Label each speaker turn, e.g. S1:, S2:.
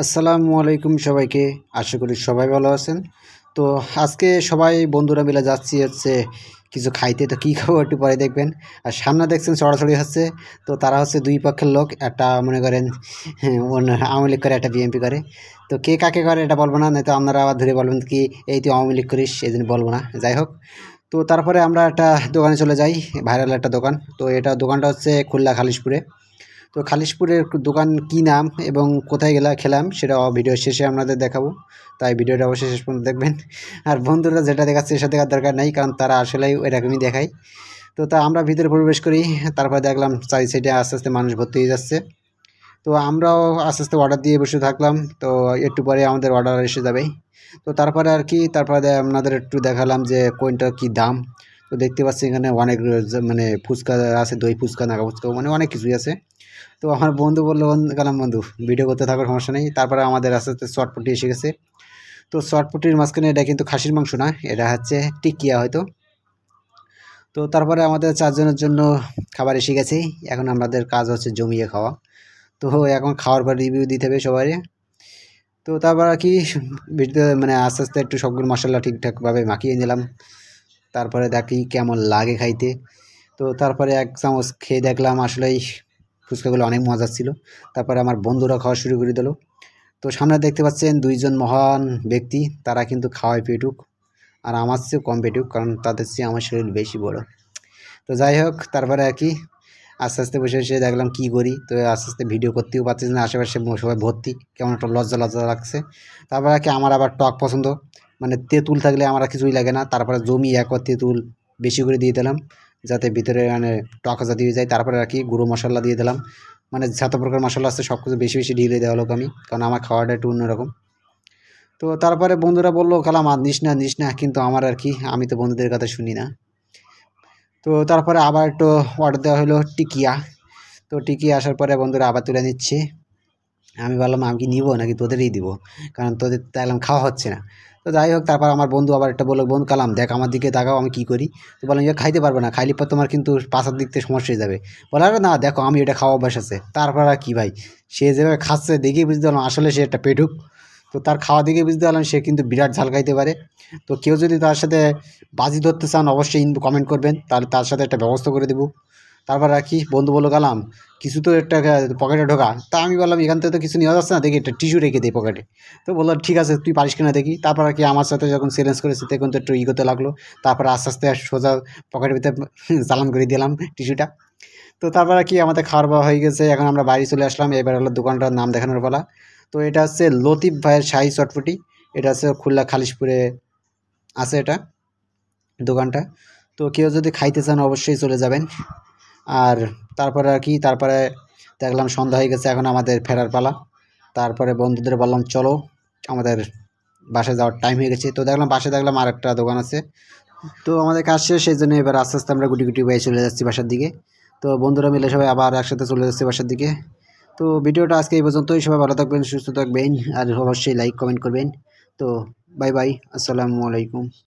S1: আসসালামু আলাইকুম সবাইকে। আশা করি সবাই ভালো আছেন। তো আজকে সবাই বন্ধুরা মিলে যাচ্ছি হচ্ছে কিছু খাইতে। তো কী খাবো একটু পরে দেখবেন। আর সামনে দেখছেন ছড়াছড়ি হচ্ছে। তো তারা হচ্ছে দুই পক্ষের লোক, একটা মনে করেন আওয়ামী লীগ করে, একটা বিএনপি করে। তো কে কাকে করে এটা বলবো না, নয়তো আপনারা আবার ধরে বলবেন কি এই তুই আওয়ামী লীগ করিস, এই জন্য বলবো না। যাই হোক, তো তারপরে আমরা একটা দোকানে চলে যাই, ভাইরাল একটা দোকান। তো এটা দোকানটা হচ্ছে খুলনা খালিশপুরে। তো খালিশপুরের দোকান কি নাম এবং কোথায় খেলাম সেটা ভিডিও শেষে আপনাদের দেখাবো। তাই ভিডিওটা অবশ্যই শেষ পর্যন্ত দেখবেন। আর বন্ধুরা যেটা দেখাচ্ছে সেটা দেখার দরকার নেই, কারণ তারা আসলেই এরকমই দেখায়। তো আমরা ভিতরে প্রবেশ করি। তারপর দেখলাম চারি সাইডে আস্তে আস্তে মানুষ ভর্তি হয়ে যাচ্ছে। তো আমরাও আস্তে আস্তে অর্ডার দিয়ে বসে থাকলাম। তো একটু পরে আমাদের অর্ডার এসে যাবে। তো তারপরে আর কি, তারপরে আপনাদের একটু দেখালাম যে কোনটা কি দাম। তো দেখতে পাচ্ছি এখানে অনেক মানে ফুচকা আছে, দই ফুচকা, নাগা ফুচকা, মানে অনেক কিছুই আছে। তো আমার বন্ধু বললো, গেলাম বন্ধু ভিডিও করতে থাকার সমস্যা নেই। তারপরে আমাদের আস্তে আস্তে চটপটি এসে গেছে। তো চটপটির মাঝখানে এটা কিন্তু খাসির মাংস না, এটা হচ্ছে টিকিয়া হয়তো। তো তারপরে আমাদের চারজনের জন্য খাবার এসে গেছে। এখন আমাদের কাজ হচ্ছে জমিয়ে খাওয়া। তো এখন খাওয়ার পর রিভিউ দিতে হবে সবাই। তো তারপর আর কি মানে আস্তে আস্তে একটু সবগুলো মশলা ঠিকঠাকভাবে মাখিয়ে নিলাম। তারপরে দেখি কেমন লাগে খাইতে। তো তারপরে এক চামচ খেয়ে দেখলাম আসলেই ফুচকাগুলো অনেক মজার ছিল। তারপরে আমার বন্ধুরা খাওয়া শুরু করে দিল। তো সামনে দেখতে পাচ্ছেন দুইজন মহান ব্যক্তি, তারা কিন্তু খাওয়ায় পেটুক। আর আমার চেয়েও কম পেটুক, কারণ তাদের চেয়ে আমার শরীর বেশি বড়। তো যাই হোক, তারপরে আর কি আস্তে আস্তে বসে বসে দেখলাম কী করি। তো আস্তে আস্তে ভিডিও করতেও পারছি না, আশেপাশে সবাই ভর্তি, কেমন একটা লজ্জা লজ্জা লাগছে। তারপরে আর কি আমার আবার টক পছন্দ, মানে তেঁতুল থাকলে আমার আর কিছুই লাগে না। তারপরে জমি একবার তেঁতুল বেশি করে দিয়ে দিলাম, যাতে ভিতরে মানে টক জাতীয় যায়। তারপরে আর কি গুঁড়ো মশলা দিয়ে দিলাম, মানে যত প্রকার মশলা আছে সব কিছু বেশি বেশি ঢেলে দেওয়া লোক আমি, কারণ আমার খাওয়াটা একটু অন্যরকম। তো তারপরে বন্ধুরা বললো কালাম আর নিস না নিস না, কিন্তু আমার আর কি, আমি তো বন্ধুদের কথা শুনি না। তো তারপরে আবার একটু অর্ডার দেওয়া হলো টিকিয়া। তো টিকিয়া আসার পরে বন্ধুরা আবার তুলে নিচ্ছে। আমি বললাম আমি কি নিবো নাকি তোদেরই দিব, কারণ তোদের দেখলাম খাওয়া হচ্ছে না। তো যাই হোক, তারপর আমার বন্ধু আবার একটা বললো, বন্ধু কালাম দেখ আমার দিকে তাকাও আমি কী করি। তো বললাম যে খাইতে পারবে না, খাইলে পর তোমার কিন্তু পাশার দিক থেকে সমস্যা হয়ে যাবে। বলে আরে না দেখো আমি এটা খাওয়া অভ্যাস আছে। তারপর আর কি ভাই, সে যেভাবে খাচ্ছে দেখেই বুঝতে পারলাম আসলে সে একটা পেটুক। তো তার খাওয়া দেখে বুঝতে পারলাম সে কিন্তু বিরাট ঝাল খাইতে পারে। তো কেউ যদি তার সাথে বাজি ধরতে চান অবশ্যই কমেন্ট করবেন, তাহলে তার সাথে একটা ব্যবস্থা করে দেবো। তারপর আর কি বন্ধু বললো গেলাম কিছু তো একটা পকেটে ঢোকা। তা আমি বললাম এখান থেকে তো কিছু নেওয়া যাচ্ছে না, দেখি একটা টিস্যু রেখে দিই পকেটে। তো বললো ঠিক আছে তুই পারিস কিনা দেখি। তারপর আর কি আমার সাথে যখন চ্যালেঞ্জ করেছে তখন তো একটু করতে লাগলো। তারপর আস্তে আস্তে সোজা পকেটের ভিতরে চালান করে দিলাম টিস্যুটা। তো তারপর আর কি আমাদের খাওয়ার দাওয়া হয়ে গেছে, এখন আমরা বাড়ি চলে আসলাম। এবার হলো দোকানটার নাম দেখানোর পালা। তো এটা হচ্ছে লতিফ ভাইয়ের শাহী চটপটি। এটা হচ্ছে খুলনা খালিশপুরে আছে এটা দোকানটা। তো কেউ যদি খাইতে চান অবশ্যই চলে যাবেন। আর তারপরে আর কি, তারপরে দেখলাম সন্ধ্যা হয়ে গেছে, এখন আমাদের ফেরার পালা। তারপরে বন্ধুদের বললাম চলো আমাদের বাসায় যাওয়ার টাইম হয়ে গেছে। তো দেখলাম বাসায় দেখলাম আর একটা দোকান আছে। তো আমাদের কাজ শেষ, সেই জন্য এবার আস্তে আস্তে আমরা গুটি গুটি বয়ে চলে যাচ্ছি বাসার দিকে। তো বন্ধুরা মিলে সবাই আবার একসাথে চলে যাচ্ছে বাসার দিকে। তো ভিডিওটা আজকে এই পর্যন্তই। সবাই ভালো থাকবেন, সুস্থ থাকবেন, আর অবশ্যই লাইক কমেন্ট করবেন। তো বাই বাই, আসসালামু আলাইকুম।